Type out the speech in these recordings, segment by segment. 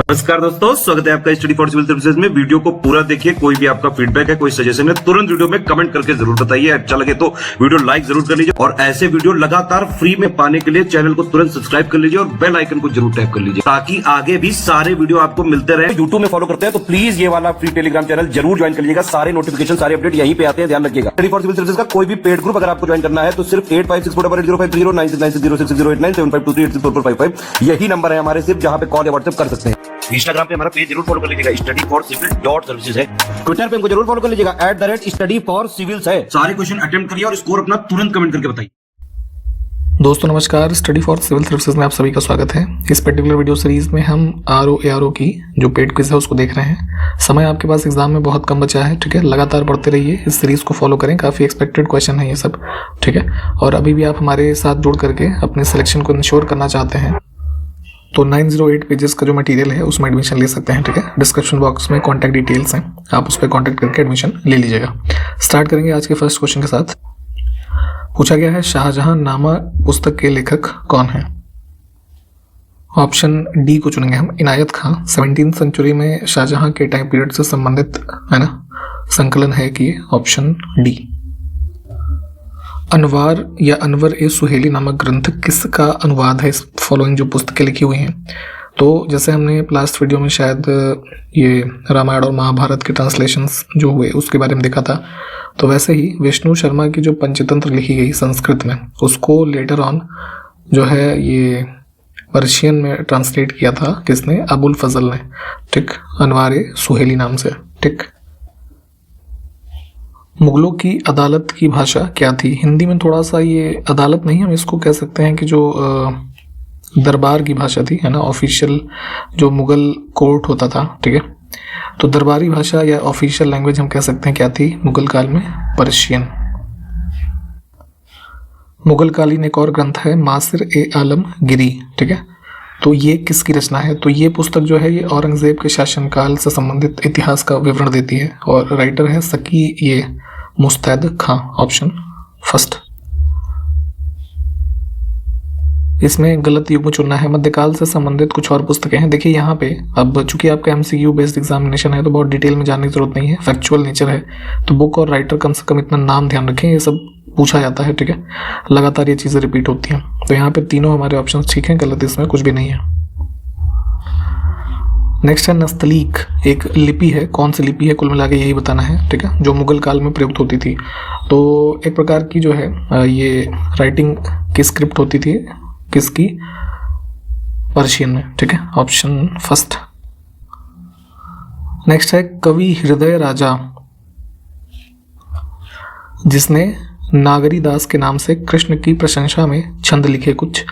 नमस्कार दोस्तों, स्वागत है आपका स्टडी फॉर सिविल सर्विसेज में। वीडियो को पूरा देखिए। कोई भी आपका फीडबैक है, कोई सजेशन है, तुरंत वीडियो में कमेंट करके जरूर बताइए। अच्छा लगे तो वीडियो लाइक जरूर कर लीजिए और ऐसे वीडियो लगातार फ्री में पाने के लिए चैनल को तुरंत सब्सक्राइब कर लीजिए और बेल आइकन को जरूर टैप कर लीजिए ताकि आगे भी सारे वीडियो आपको मिलते रहे। यूट्यूब में फॉलो करते हैं तो प्लीज ये वाला फ्री टेलीग्राम चैनल जरूर ज्वाइन कर लीजिएगा। सारे नोटिफिकेशन, सारे अपडेट यहीं पे आते हैं, ध्यान रखिएगा। स्टडी फॉर सिविल सर्विसेज का कोई भी पेड ग्रुप अगर आपको ज्वाइन करना है तो सिर्फ 856480560660897523864455 यही नंबर है हमारे, सिर्फ जहां पे कॉल या व्हाट्सएप कर सकते हैं। इंस्टाग्राम पे हमारा पेज जरूर फॉलो कर लीजिएगा, studyforcivil.services है। ट्विटर पे हमको जरूर फॉलो कर लीजिएगा, @studyforcivils है। सारे क्वेश्चन अटेम्प्ट करिए और स्कोर अपना तुरंत कमेंट करके बताइए। दोस्तों नमस्कार, स्टडी फॉर सिविल सर्विसेज में आप सभी का स्वागत है। इस पर्टिकुलर वीडियो सीरीज में हम आरओ की जो पेड क्विज है उसको देख रहे हैं। समय आपके पास एग्जाम में बहुत कम बचा है, ठीक है। लगातार पढ़ते रहिए, इस सीरीज को फॉलो करें, काफ़ी एक्सपेक्टेड क्वेश्चन है ये सब, ठीक है। और अभी भी आप हमारे साथ जुड़ करके अपने सिलेक्शन को इंश्योर करना चाहते हैं तो 908 पेजेस का जो मटेरियल है उसमें एडमिशन ले सकते हैं, ठीक है। डिस्क्रिप्शन बॉक्स में कॉन्टैक्ट डिटेल्स हैं, आप उस पर कॉन्टैक्ट करके एडमिशन ले लीजिएगा। स्टार्ट करेंगे आज के फर्स्ट क्वेश्चन के साथ। पूछा गया है, शाहजहां नामा पुस्तक के लेखक कौन है? ऑप्शन डी को चुनेंगे हम, इनायत खां। 17वीं सेंचुरी में शाहजहां के टाइम पीरियड से संबंधित है ना संकलन है कि ऑप्शन डी। अनवार या अनवर ए सुहेली नामक ग्रंथ किसका अनुवाद है? इस फॉलोइंग जो पुस्तकें लिखी हुई हैं, तो जैसे हमने लास्ट वीडियो में शायद ये रामायण और महाभारत के ट्रांसलेशंस जो हुए उसके बारे में देखा था, तो वैसे ही विष्णु शर्मा की जो पंचतंत्र लिखी गई संस्कृत में, उसको लेटर ऑन जो है ये पर्शियन में ट्रांसलेट किया था किसने? अबुल फजल ने, ठीक। अनवार ए सुहेली नाम से, ठीक। मुगलों की अदालत की भाषा क्या थी? हिंदी में थोड़ा सा ये अदालत नहीं, हम इसको कह सकते हैं कि जो दरबार की भाषा थी, है ना। ऑफिशियल जो मुगल कोर्ट होता था, ठीक है। तो दरबारी भाषा या ऑफिशियल लैंग्वेज हम कह सकते हैं क्या थी मुगल काल में? पर्शियन। मुगल कालीन एक और ग्रंथ है मासिर ए आलम गिरी, ठीक है। तो ये किसकी रचना है? तो ये पुस्तक जो है ये औरंगजेब के शासनकाल से संबंधित इतिहास का विवरण देती है और राइटर है सकी ये मुस्तैद खां, ऑप्शन फर्स्ट। इसमें गलत युग्म चुनना है। मध्यकाल से संबंधित कुछ और पुस्तकें हैं। देखिए यहाँ पे अब चूंकि आपका एमसीक्यू बेस्ड एग्जामिनेशन है तो बहुत डिटेल में जानने की जरूरत नहीं है, फैक्चुअल नेचर है, तो बुक और राइटर कम से कम इतना नाम ध्यान रखें, ये सब पूछा जाता है, ठीक है। लगातार ये चीज़ें रिपीट होती हैं। तो यहाँ पे तीनों हमारे ऑप्शन ठीक हैं, गलत इसमें कुछ भी नहीं है। नेक्स्ट है नस्तलीक, एक लिपि है। कौन सी लिपि है कुल मिला के यही बताना है, ठीक है, जो मुगल काल में प्रयुक्त होती थी। तो एक प्रकार की जो है ये राइटिंग की स्क्रिप्ट होती थी, किसकी? पर्शियन में, ठीक है, ऑप्शन फर्स्ट। नेक्स्ट है कवि हृदय राजा, जिसने नागरी दास के नाम से कृष्ण की प्रशंसा में छंद लिखे कुछ,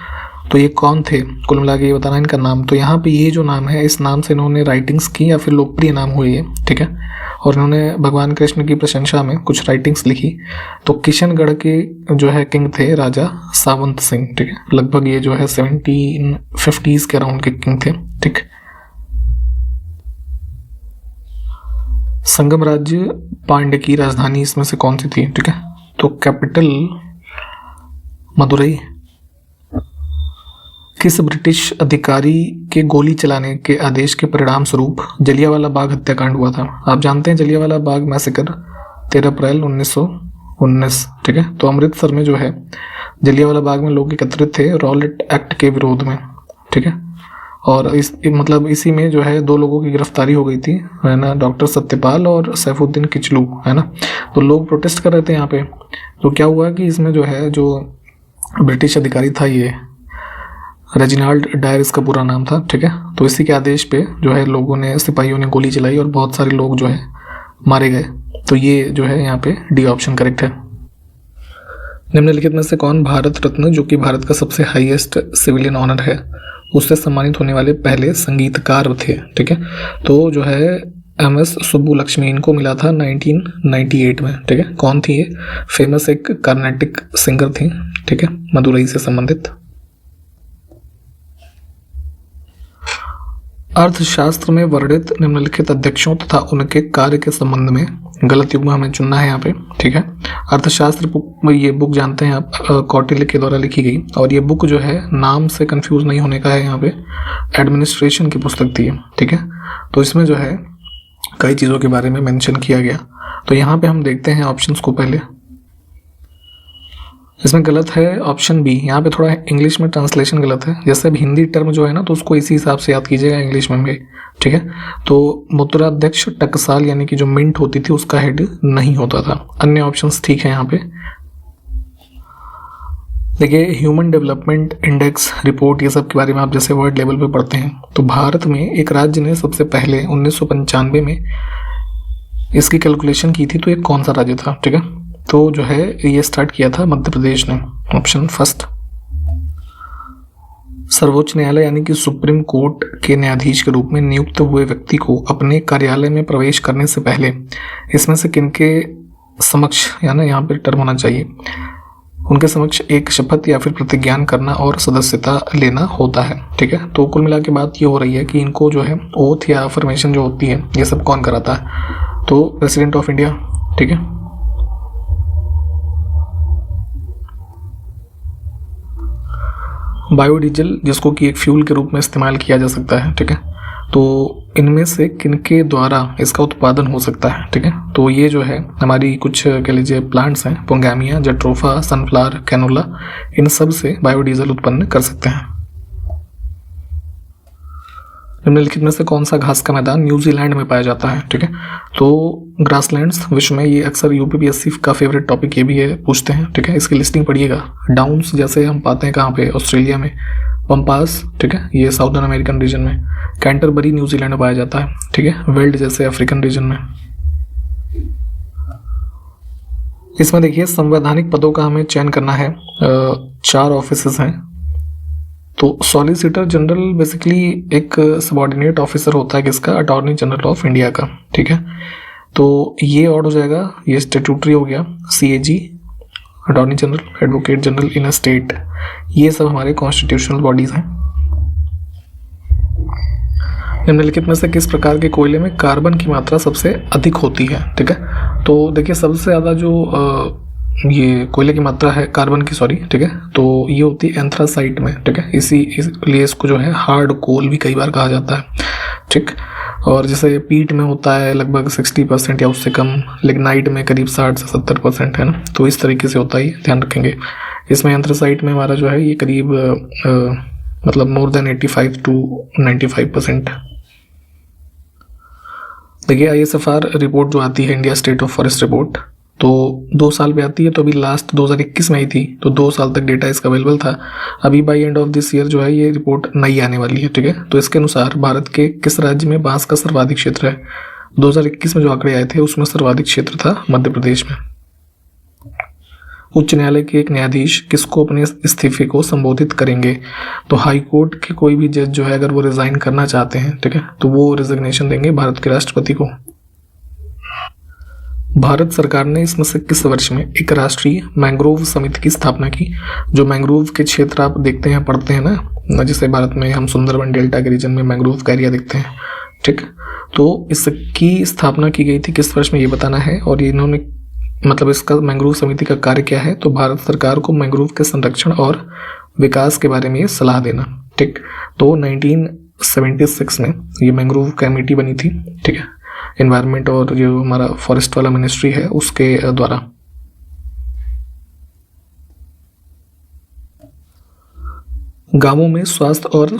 तो ये कौन थे कुल मिला के ये बताना इनका नाम। तो यहाँ पे ये जो नाम है, इस नाम से इन्होंने राइटिंग्स की या फिर लोकप्रिय नाम हुई है, ठीक है। और इन्होंने भगवान कृष्ण की प्रशंसा में कुछ राइटिंग्स लिखी। तो किशनगढ़ के जो है किंग थे राजा सावंत सिंह, ठीक है। लगभग ये जो है 1750s के अराउंड के किंग थे, ठीक। संगम राज्य पांड्य की राजधानी इसमें से कौन सी थी, ठीक है। तो कैपिटल मदुरई। किस ब्रिटिश अधिकारी के गोली चलाने के आदेश के परिणाम स्वरूप जलियांवाला बाग हत्याकांड हुआ था? आप जानते हैं जलियांवाला बाग मैसेकर 13 अप्रैल 1919, ठीक है। तो अमृतसर में जो है जलियांवाला बाग में लोग एकत्रित थे रॉलेट एक्ट के विरोध में, ठीक है। और इसी में जो है 2 लोगों की गिरफ्तारी हो गई थी, है ना, डॉक्टर सत्यपाल और सैफुद्दीन किचलू, है ना। तो लोग प्रोटेस्ट कर रहे थे यहाँ पे। तो क्या हुआ कि इसमें जो है जो ब्रिटिश अधिकारी था ये रेजिनाल्ड डायर इसका पूरा नाम था, ठीक है। तो इसी के आदेश पे जो है लोगों ने, सिपाहियों ने गोली चलाई और बहुत सारे लोग जो है मारे गए। तो ये जो है यहाँ पे डी ऑप्शन करेक्ट है। निम्नलिखित में से कौन भारत रत्न, जो कि भारत का सबसे हाईएस्ट सिविलियन ऑनर है, उससे सम्मानित होने वाले पहले संगीतकार थे, ठीक है। तो जो है MS सुब्बुलक्ष्मी, इनको मिला था 1998 में, ठीक है। कौन थी ये? फेमस एक कार्नेटिक सिंगर थी, ठीक है, मदुरई से संबंधित। अर्थशास्त्र में वर्णित निम्नलिखित अध्यक्षों तथा उनके कार्य के संबंध में गलत युग्म हमें चुनना है यहाँ पे, ठीक है। अर्थशास्त्र ये बुक जानते हैं आप, कौटिल्य के द्वारा लिखी गई, और ये बुक जो है नाम से कंफ्यूज नहीं होने का है, यहाँ पे एडमिनिस्ट्रेशन की पुस्तक थी, ठीक है। तो इसमें जो है कई चीज़ों के बारे में मेंशन किया गया। तो यहाँ पे हम देखते हैं ऑप्शंस को। पहले इसमें गलत है ऑप्शन बी, यहाँ पे थोड़ा इंग्लिश में ट्रांसलेशन गलत है। जैसे अब हिंदी टर्म जो है ना, तो उसको इसी हिसाब से याद कीजिएगा इंग्लिश में भी, ठीक है। तो मुद्राध्यक्ष टकसाल यानी कि जो मिंट होती थी उसका हेड नहीं होता था। अन्य ऑप्शंस ठीक है यहाँ पे। देखिए ह्यूमन डेवलपमेंट इंडेक्स रिपोर्ट, ये सब के बारे में आप जैसे वर्ल्ड लेवल पे पढ़ते हैं, तो भारत में एक राज्य ने सबसे पहले 1995 में इसकी कैलकुलेशन की थी, तो ये कौन सा राज्य था, ठीक है। तो जो है ये स्टार्ट किया था मध्य प्रदेश ने, ऑप्शन फर्स्ट। सर्वोच्च न्यायालय यानी कि सुप्रीम कोर्ट के न्यायाधीश के रूप में नियुक्त हुए व्यक्ति को अपने कार्यालय में प्रवेश करने से पहले इसमें से किनके समक्ष, यानी यहाँ पे टर्म होना चाहिए, उनके समक्ष एक शपथ या फिर प्रतिज्ञान करना और सदस्यता लेना होता है, ठीक है। तो कुल मिला के बात ये हो रही है कि इनको जो है ओथ या अफर्मेशन जो होती है ये सब कौन कराता है, तो प्रेसिडेंट ऑफ इंडिया, ठीक है। बायोडीजल जिसको कि एक फ्यूल के रूप में इस्तेमाल किया जा सकता है, ठीक है। तो इनमें से किनके द्वारा इसका उत्पादन हो सकता है, ठीक है। तो ये जो है हमारी कुछ कह लीजिए प्लांट्स हैं, पोंगैमिया, जट्रोफा, सनफ्लावर, कैनोला, इन सब से बायोडीजल उत्पन्न कर सकते हैं। निम्नलिखित में से कौन सा घास का मैदान न्यूजीलैंड में पाया जाता है, ठीक है। तो ग्रासलैंड्स विश्व में, ये अक्सर यूपीपीएससी का फेवरेट टॉपिक ये भी है, पूछते हैं, ठीक है। इसकी लिस्टिंग पढ़िएगा। डाउन्स जैसे हम पाते हैं कहाँ पे, ऑस्ट्रेलिया में। पंपास, ठीक है, ये साउदर्न अमेरिकन रीजन में। कैंटरबरी न्यूजीलैंड में पाया जाता है, ठीक है। वेल्ड जैसे अफ्रीकन रीजन में। इसमें देखिए संवैधानिक पदों का हमें चयन करना है। 4 ऑफिसेस हैं। तो सॉलिसिटर जनरल बेसिकली एक सबॉर्डिनेट ऑफिसर होता है किसका, अटॉर्नी जनरल ऑफ इंडिया का, ठीक है। तो ये ऑड हो जाएगा, ये स्टेट्यूटरी हो गया। CAG attorney general, advocate general in a state, ये सब हमारे कॉन्स्टिट्यूशनल बॉडीज हैं। निम्नलिखित में से किस प्रकार के कोयले में कार्बन की मात्रा सबसे अधिक होती है, ठीक है। तो देखिए सबसे ज़्यादा जो ये कोयले की मात्रा है कार्बन की, सॉरी, ठीक है, तो ये होती है एंथ्रासाइट में, ठीक है। इसलिए इसको जो है हार्ड कोल भी कई बार कहा जाता है, ठीक। और जैसे पीट में होता है लगभग 60% या उससे कम, लिग्नाइट में करीब 60 से 70% है ना। तो इस तरीके से होता है, ध्यान रखेंगे। इसमें एंथ्रासाइट में हमारा जो है ये करीब मतलब मोर देन 85 to 95%। देखिए ISFR रिपोर्ट जो आती है, India state of forest report, तो 2 साल पे आती है। तो अभी लास्ट 2021 में ही थी, तो 2 साल तक डेटा इसका अवेलेबल था। अभी by end of this year जो है ये रिपोर्ट नई आने वाली है, ठीक है। तो इसके अनुसार भारत के किस राज्य में बांस का सर्वाधिक क्षेत्र है। 2021 में जो आंकड़े आए थे उसमें सर्वाधिक क्षेत्र था मध्य प्रदेश में। उच्च न्यायालय के एक न्यायाधीश किसको अपने इस्तीफे को संबोधित करेंगे। तो हाई कोर्ट के कोई भी जज जो है अगर वो रिजाइन करना चाहते हैं, ठीक है, तो वो रिजिग्नेशन देंगे भारत के राष्ट्रपति को। भारत सरकार ने इसमें से किस वर्ष में एक राष्ट्रीय मैंग्रोव समिति की स्थापना की। जो मैंग्रोव के क्षेत्र आप देखते हैं, पढ़ते हैं ना, जैसे भारत में हम सुंदरबन डेल्टा के रीजन में मैंग्रोव का एरिया देखते हैं, ठीक। तो इसकी स्थापना की गई थी किस वर्ष में, ये बताना है। और इन्होंने मतलब इसका मैंग्रोव समिति का कार्य क्या है, तो भारत सरकार को मैंग्रोव के संरक्षण और विकास के बारे में सलाह देना, ठीक। तो 1976 में ये मैंग्रोव कमेटी बनी थी, ठीक है, एनवायरनमेंट और जो हमारा फॉरेस्ट वाला मिनिस्ट्री है उसके द्वारा। गांवों में स्वास्थ्य और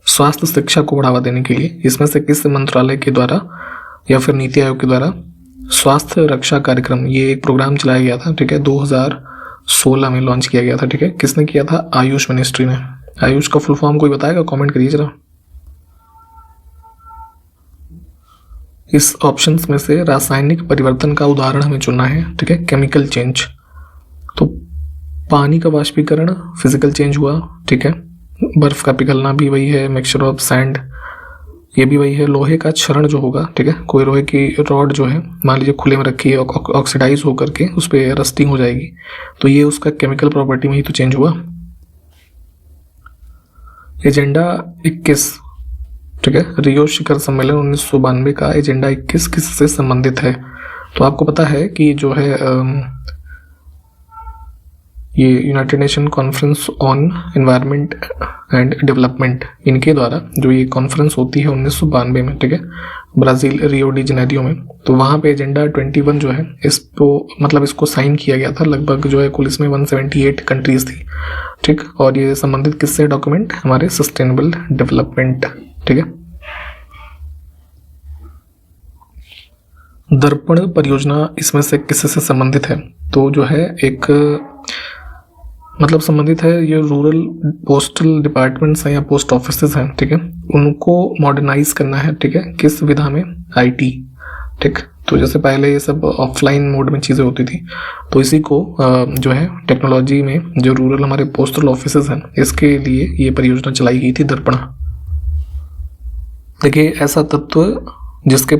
स्वास्थ्य शिक्षा को बढ़ावा देने के लिए इसमें से किस मंत्रालय के द्वारा या फिर नीति आयोग के द्वारा स्वास्थ्य रक्षा कार्यक्रम, ये एक प्रोग्राम चलाया गया था, ठीक है, 2016 में लॉन्च किया गया था, ठीक है। किसने किया था, आयुष मिनिस्ट्री ने। आयुष का फुल फॉर्म कोई बताएगा, कमेंट करिए जरा। इस ऑप्शंस में से रासायनिक परिवर्तन का उदाहरण हमें चुनना है, ठीक है, केमिकल चेंज। तो पानी का वाष्पीकरण फिजिकल चेंज हुआ, ठीक है। बर्फ का पिघलना भी वही है, मिक्सचर ऑफ सैंड, ये भी वही है। लोहे का क्षरण जो होगा, ठीक है, कोई लोहे की रॉड जो है मान लीजिए खुले में रखी है, ऑक्सीडाइज होकर के उस पर रस्टिंग हो जाएगी, तो ये उसका केमिकल प्रॉपर्टी में ही तो चेंज हुआ। एजेंडा 21 ठीक है, रियो शिखर सम्मेलन 1992 का एजेंडा 21 किससे संबंधित है? तो आपको पता है कि जो है ये United nation conference on environment and development, इनके द्वारा जो ये कॉन्फ्रेंस होती है 1992 में, ठीक है, ब्राज़ील रियो डी जनेरियो में, तो वहाँ पे एजेंडा 21 जो है इसको मतलब इसको साइन किया गया था। लगभग जो है कुल इसमें 178 कंट्रीज थी, ठीक, और ये संबंधित किससे डॉक्यूमेंट? हमारे सस्टेनेबल डेवलपमेंट, ठीक है। दर्पण परियोजना इसमें से किससे संबंधित है? तो जो है एक मतलब संबंधित है, ये रूरल पोस्टल डिपार्टमेंट्स हैं या पोस्ट ऑफिसेज हैं, ठीक है, उनको मॉडर्नाइज करना है, ठीक है, किस विधा में? आईटी, ठीक। तो जैसे पहले ये सब ऑफलाइन मोड में चीज़ें होती थी, तो इसी को जो है टेक्नोलॉजी में जो रूरल हमारे पोस्टल ऑफिसेज हैं इसके लिए ये परियोजना चलाई गई थी, दर्पण। देखिए, ऐसा तत्व जिसके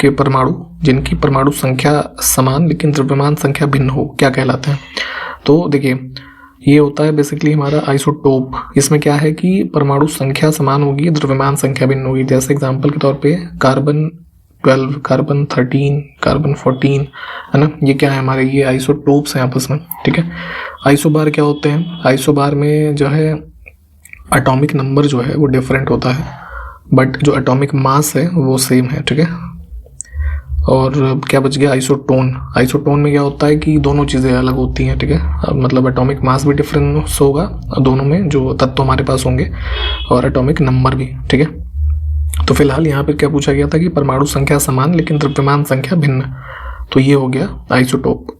के परमाणु जिनकी परमाणु संख्या समान लेकिन द्रव्यमान संख्या भिन्न हो, क्या कहलाते हैं? तो देखिए, ये होता है बेसिकली हमारा आइसोटोप। इसमें क्या है कि परमाणु संख्या समान होगी, द्रव्यमान संख्या भिन्न होगी। जैसे एग्जांपल के तौर पे कार्बन 12, कार्बन 13, कार्बन 14, है ना, ये क्या है हमारे? ये आइसोटोप्स हैं आपस में, ठीक है। आइसोबार क्या होते हैं? आइसोबार में जो है एटॉमिक नंबर जो है वो डिफरेंट होता है, बट जो एटॉमिक मास है वो सेम है, ठीक है। और क्या बच गया? आइसोटोन। आइसोटोन में क्या होता है कि दोनों चीज़ें अलग होती हैं, ठीक है, मतलब एटॉमिक मास भी डिफरेंस होगा दोनों में जो तत्व हमारे पास होंगे, और एटॉमिक नंबर भी, ठीक है। तो फिलहाल यहाँ पे क्या पूछा गया था कि परमाणु संख्या समान लेकिन द्रव्यमान संख्या भिन्न, तो ये हो गया आइसोटोप।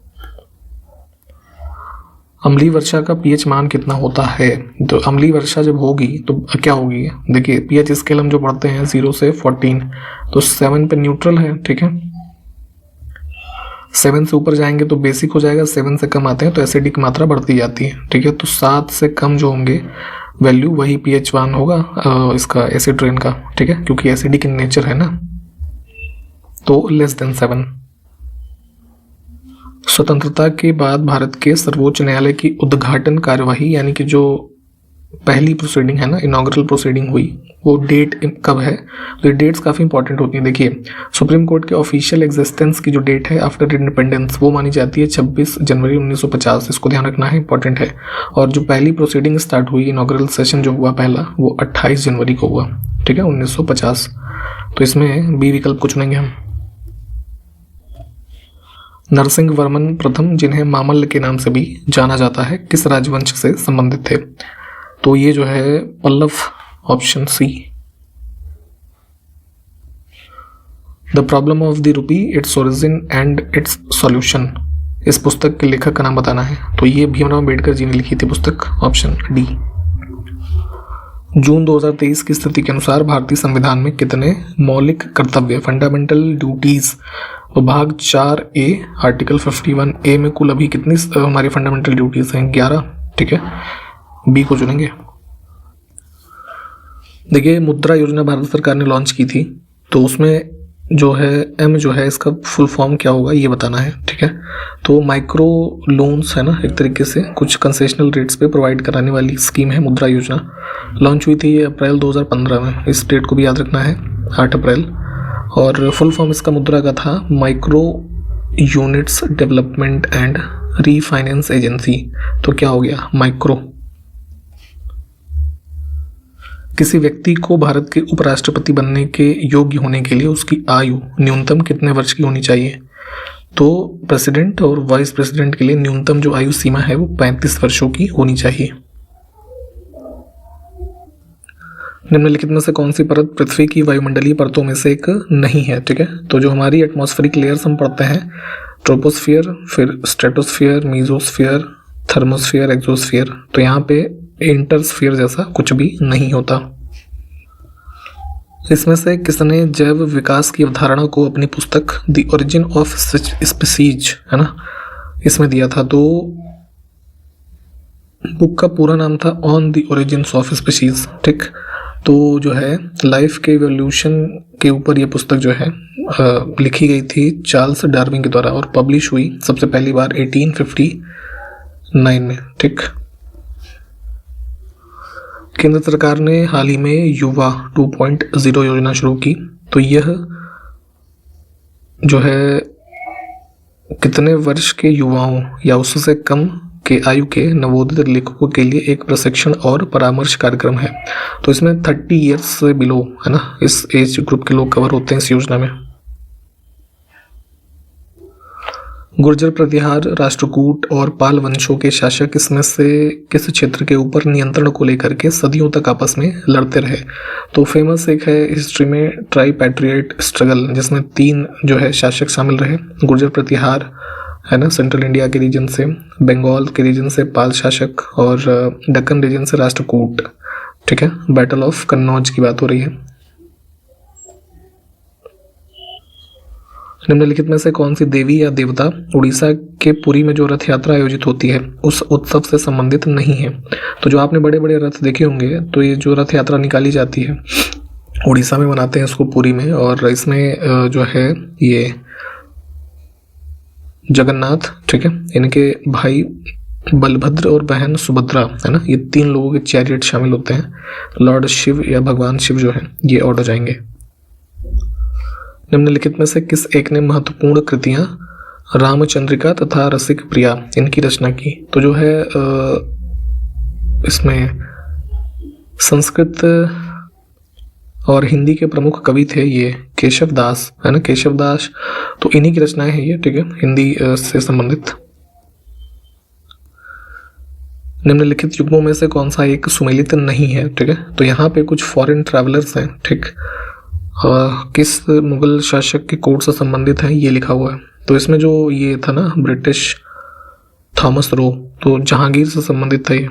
अम्लीय वर्षा का पीएच मान कितना होता है? तो अम्लीय वर्षा जब होगी तो क्या होगी? देखिए, पीएच स्केल हम जो पढ़ते हैं 0 से 14, तो 7 पे न्यूट्रल है, ठीक है। 7 से ऊपर जाएंगे तो बेसिक हो जाएगा, 7 से कम आते हैं तो एसिडिक मात्रा बढ़ती जाती है, ठीक है। तो 7 से कम जो होंगे वैल्यू वही pH1 होगा इसका एसिड रेन का, ठीक है, क्योंकि एसिडिक इन नेचर है ना। तो लेस देन 7। स्वतंत्रता के बाद भारत के सर्वोच्च न्यायालय की उद्घाटन कार्यवाही यानी कि जो पहली प्रोसीडिंग है ना, इनॉग्रल प्रोसीडिंग हुई, वो डेट कब है? तो ये डेट्स काफ़ी इंपॉर्टेंट होती हैं। देखिए, सुप्रीम कोर्ट के ऑफिशियल एग्जिस्टेंस की जो डेट है आफ्टर इंडिपेंडेंस वो मानी जाती है 26 जनवरी 1950। इसको ध्यान रखना है, इंपॉर्टेंट है। और जो पहली प्रोसीडिंग स्टार्ट हुई, इनॉग्रल सेशन जो हुआ पहला, वो 28 जनवरी को हुआ, ठीक है, 1950। तो इसमें बी विकल्प को चुनेंगे हम। नरसिंह वर्मन प्रथम, जिन्हें मामल्ल के नाम से भी जाना जाता है, किस राजवंश से संबंधित थे? तो ये जो है Pallav, option C. The problem of the rupee, its origin and its solution, इस पुस्तक के लेखक का नाम बताना है। तो ये भीमराव अम्बेडकर जी ने लिखी थी पुस्तक, ऑप्शन डी। जून 2023 की स्थिति के अनुसार भारतीय संविधान में कितने मौलिक कर्तव्य, फंडामेंटल ड्यूटीज, तो भाग 4A आर्टिकल 51A में कुल अभी कितनी हमारी फंडामेंटल ड्यूटीज हैं? 11, ठीक है, बी को चुनेंगे। देखिए, मुद्रा योजना भारत सरकार ने लॉन्च की थी, तो उसमें जो है एम जो है इसका फुल फॉर्म क्या होगा ये बताना है, ठीक है। तो माइक्रो लोन्स है ना, एक तरीके से कुछ कंसेशनल रेट्स पे प्रोवाइड कराने वाली स्कीम है मुद्रा योजना। लॉन्च हुई थी अप्रैल 2015 में, इस डेट को भी याद रखना है, 8 अप्रैल। और फुल फॉर्म इसका मुद्रा का था micro units development and refinance agency. तो क्या हो गया? माइक्रो। किसी व्यक्ति को भारत के उपराष्ट्रपति बनने के योग्य होने के लिए उसकी आयु न्यूनतम कितने वर्ष की होनी चाहिए? तो प्रेसिडेंट और वाइस प्रेसिडेंट के लिए न्यूनतम जो आयु सीमा है वो 35 वर्षों की होनी चाहिए। निम्नलिखित में से कौन सी परत पृथ्वी की वायुमंडलीय परतों में से एक नहीं है? ठीक है, तो जो हमारी एटमॉस्फेरिक लेयर्स हम पढ़ते हैं, ट्रोपोस्फियर, फिर स्ट्रेटोस्फियर, मीजोस्फियर, थर्मोस्फियर, एक्सोस्फियर, तो यहाँ पे इंटरस्फियर जैसा कुछ भी नहीं होता। इसमें से किसने जैव विकास की अवधारणा को अपनी पुस्तक द ओरिजिन ऑफ स्पीसीज, है ना, इसमें दिया था? तो बुक का पूरा नाम था on the origins of species. ठीक, तो जो है लाइफ के इवोल्यूशन के ऊपर ये पुस्तक जो है लिखी गई थी चार्ल्स डार्विन के द्वारा और पब्लिश हुई सबसे पहली बार 1859 में। ठीक, केंद्र सरकार ने हाल ही में युवा 2.0 योजना शुरू की। तो यह जो है कितने वर्ष के युवाओं या उससे कम के आयु के नवोदित लेखकों के लिए एक प्रशिक्षण और परामर्श कार्यक्रम है। तो इसमें 30 ईयर्स से बिलो है ना, इस एज ग्रुप के लोग कवर होते हैं इस योजना में। गुर्जर, प्रतिहार, राष्ट्रकूट और पाल वंशों के शासक इसमें से किस क्षेत्र के ऊपर नियंत्रण को लेकर के सदियों तक आपस में लड़ते रहे। तो फेमस एक है हिस्ट्री में ट्राइपैट्रिएट स्ट्रगल, जिसमें 3 जो है शासक शामिल रहे। गुर्जर प्रतिहार है ना, सेंट्रल इंडिया के रीजन से, बंगाल के रीजन से पाल शासक और दक्कन रीजन से राष्ट्रकूट। ठीक है, बैटल ऑफ कन्नौज की बात हो रही है। निम्नलिखित में से कौन सी देवी या देवता उड़ीसा के पुरी में जो रथ यात्रा आयोजित होती है उस उत्सव से संबंधित नहीं है। तो जो आपने बड़े बड़े रथ देखे होंगे, तो ये जो रथ यात्रा निकाली जाती है उड़ीसा में मनाते हैं इसको पुरी में, और इसमें जो है ये जगन्नाथ, ठीक है, इनके भाई बलभद्र और बहन सुभद्रा है ना, ये 3 लोगों के चैरियट शामिल होते हैं। लॉर्ड शिव या भगवान शिव जो है ये ऑड हो जाएंगे। निम्नलिखित में से किस एक ने महत्वपूर्ण कृतियां रामचंद्रिका तथा रसिक प्रिया इनकी रचना की। तो जो है इसमें संस्कृत और हिंदी के प्रमुख कवि थे ये केशव दास है ना, केशव दास। तो इन्हीं की रचनाएं हैं ये, ठीक है, हिंदी से संबंधित। निम्नलिखित युग्मों में से कौन सा एक सुमेलित नहीं है। ठीक है, तो यहाँ पे कुछ फॉरेन ट्रैवलर्स हैं। ठीक, किस मुगल शासक के कोर्ट से संबंधित है ये लिखा हुआ है। तो इसमें जो ये था ना ब्रिटिश थॉमस रो, तो जहांगीर से संबंधित था ये।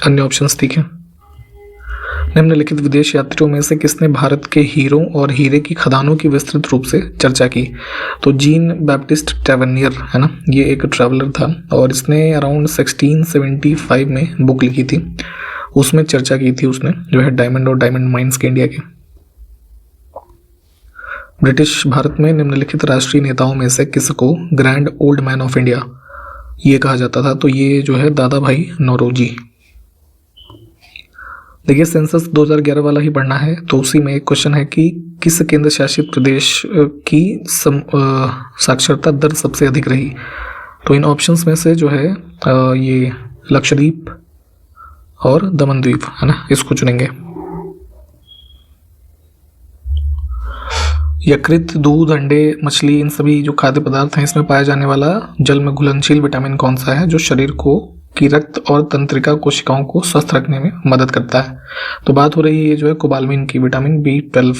अन्य ऑप्शंस ठीक है। निम्नलिखित विदेश यात्रियों में से किसने भारत के हीरों और हीरे की खदानों की विस्तृत रूप से चर्चा की। तो जीन बैप्टिस्ट टैवर्नियर है ना, ये एक ट्रैवलर था और इसने अराउंड 1675 में बुक लिखी थी, उसमें चर्चा की थी उसने जो है डायमंड और डायमंड माइंस के इंडिया के। ब्रिटिश भारत में निम्नलिखित राष्ट्रीय नेताओं में से किसको grand old man of India ये कहा जाता था। तो ये जो है दादा भाई नौरोजी। देखिए सेंसस 2011 वाला ही पढ़ना है, तो उसी में एक क्वेश्चन है कि किस केंद्र शासित प्रदेश की साक्षरता दर सबसे अधिक रही। तो इन ऑप्शंस में से जो है ये लक्षद्वीप और दमन द्वीप है ना, इसको चुनेंगे। यकृत, दूध, अंडे, मछली, इन सभी जो खाद्य पदार्थ हैं इसमें पाया जाने वाला जल में घुलनशील विटामिन कौन सा है जो शरीर को की रक्त और तंत्रिका कोशिकाओं को स्वस्थ रखने में मदद करता है। तो बात हो रही है जो है कोबालमिन की, विटामिन B12।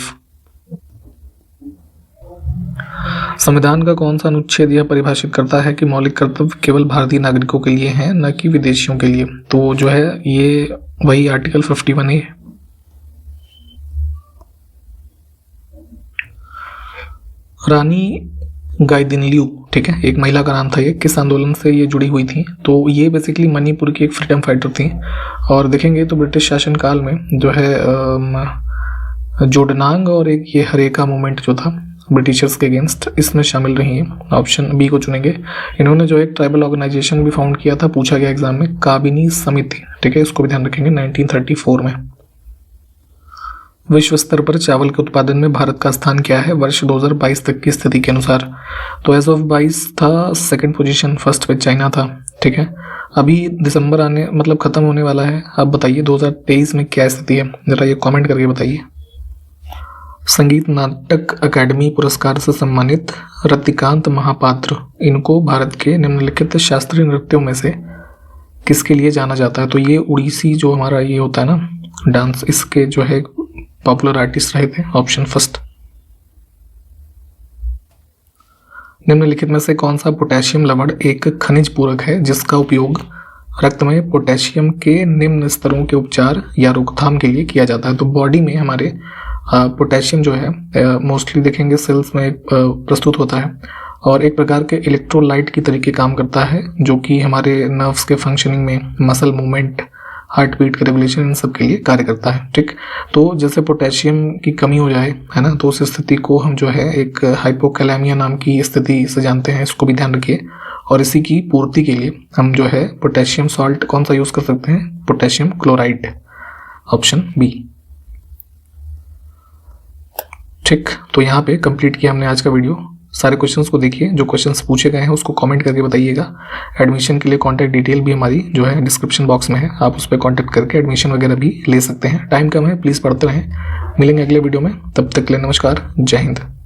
संविधान का कौन सा अनुच्छेद यह परिभाषित करता है कि मौलिक कर्तव्य केवल भारतीय नागरिकों के लिए हैं न कि विदेशियों के लिए। तो जो है ये वही आर्टिकल 51 है। रानी गाइदिनल्यू, ठीक है, एक महिला का नाम था ये, किस आंदोलन से ये जुड़ी हुई थी। तो ये बेसिकली मणिपुर की एक फ्रीडम फाइटर थी। और देखेंगे तो ब्रिटिश शासन काल में जो है जोडनांग और एक ये हरेका मूवमेंट जो था ब्रिटिशर्स के अगेंस्ट, इसमें शामिल रही है। ऑप्शन बी को चुनेंगे। इन्होंने जो एक ट्राइबल ऑर्गेनाइजेशन भी फाउंड किया था, पूछा गया एग्जाम में, काबिनी समिति, ठीक है, इसको भी ध्यान रखेंगे, 1934 में। विश्व स्तर पर चावल के उत्पादन में भारत का स्थान क्या है वर्ष 2022 तक की स्थिति के अनुसार। तो एज ऑफ 22 था सेकंड पोजीशन, फर्स्ट पे चाइना था। ठीक है, अभी दिसंबर आने मतलब खत्म होने वाला है। अब बताइए 2023 में क्या स्थिति है, जरा ये कमेंट करके बताइए। संगीत नाटक अकादमी पुरस्कार से सम्मानित रतिकांत महापात्र, इनको भारत के निम्नलिखित शास्त्रीय नृत्यों में से किसके लिए जाना जाता है। तो ये उड़ीसी जो हमारा ये होता है ना डांस, इसके जो है पॉपुलर आर्टिस्ट रहे थे। Option first. निम्नलिखित में से कौन सा पोटेशियम लवण एक खनिज पूरक है जिसका उपयोग रक्त में पोटेशियम के निम्न स्तरों के उपचार या रोकथाम के लिए किया जाता है। तो बॉडी में हमारे पोटेशियम जो है मोस्टली देखेंगे सेल्स में प्रस्तुत होता है और एक प्रकार के इलेक्ट्रोलाइट की तरीके काम करता है जो कि हमारे नर्व्स के फंक्शनिंग में, मसल मूवमेंट, हार्ट बीट के रेगुलेशन, इन सब के लिए कार्य करता है। ठीक, तो जैसे पोटेशियम की कमी हो जाए है ना, तो उस स्थिति को हम जो है एक हाइपोकैलेमिया नाम की स्थिति से जानते हैं, इसको भी ध्यान रखिए। और इसी की पूर्ति के लिए हम जो है पोटेशियम सॉल्ट कौन सा यूज कर सकते हैं, पोटेशियम क्लोराइड। Option B. ठीक, तो यहाँ पे कंप्लीट किया हमने आज का वीडियो। सारे क्वेश्चंस को देखिए, जो क्वेश्चंस पूछे गए हैं उसको कमेंट करके बताइएगा। एडमिशन के लिए कॉन्टैक्ट डिटेल भी हमारी जो है डिस्क्रिप्शन बॉक्स में है, आप उस पर कॉन्टैक्ट करके एडमिशन वगैरह भी ले सकते हैं। टाइम कम है, प्लीज़ पढ़ते रहें। मिलेंगे अगले वीडियो में, तब तक के लिए नमस्कार, जय हिंद।